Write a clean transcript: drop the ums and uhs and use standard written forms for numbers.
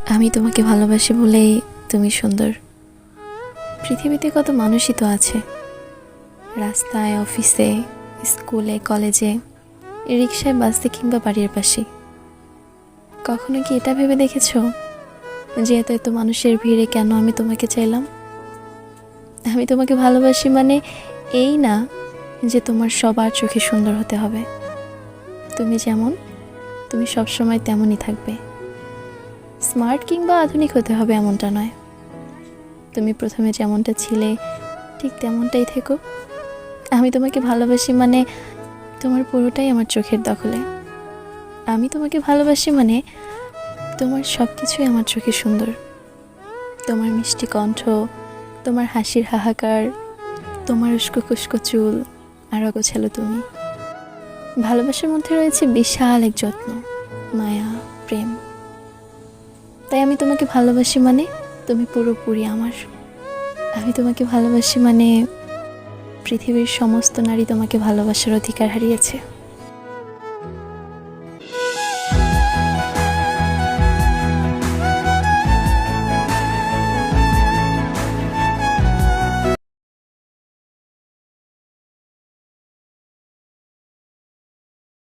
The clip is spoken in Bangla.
আমি তোমাকে ভালোবাসি বলেই তুমি সুন্দর। পৃথিবীতে কত মানুষই তো আছে, রাস্তায়, অফিসে, স্কুলে, কলেজে, রিক্সায়, বাসে কিংবা বাড়ির পাশে। কখনো কি এটা ভেবে দেখেছো যে এত এত মানুষের ভিড়ে কেন আমি তোমাকে চাইলাম? আমি তোমাকে ভালোবাসি মানে এই না যে তোমার সবার চোখে সুন্দর হতে হবে। তুমি যেমন, তুমি সবসময় তেমনই থাকবে। স্মার্ট কিংবা আধুনিক হতে হবে এমনটা নয়। তুমি প্রথমে যেমনটা ছিলে ঠিক তেমনটাই থেকো। আমি তোমাকে ভালোবাসি মানে তোমার পুরোটাই আমার চোখের দখলে। আমি তোমাকে ভালোবাসি মানে তোমার সব কিছুই আমার চোখে সুন্দর। তোমার মিষ্টি কণ্ঠ, তোমার হাসির হাহাকার, তোমার উস্কো খুস্কো চুল আর অগোছালো তুমি। ভালোবাসার মধ্যে রয়েছে বিশাল এক যত্ন, মায়া, প্রেম। তাই আমি তোমাকে ভালোবাসি মানে তুমি পুরোপুরি আমার। আমি তোমাকে ভালোবাসি মানে পৃথিবীর সমস্ত নারী তোমাকে ভালোবাসার অধিকার হারিয়েছে।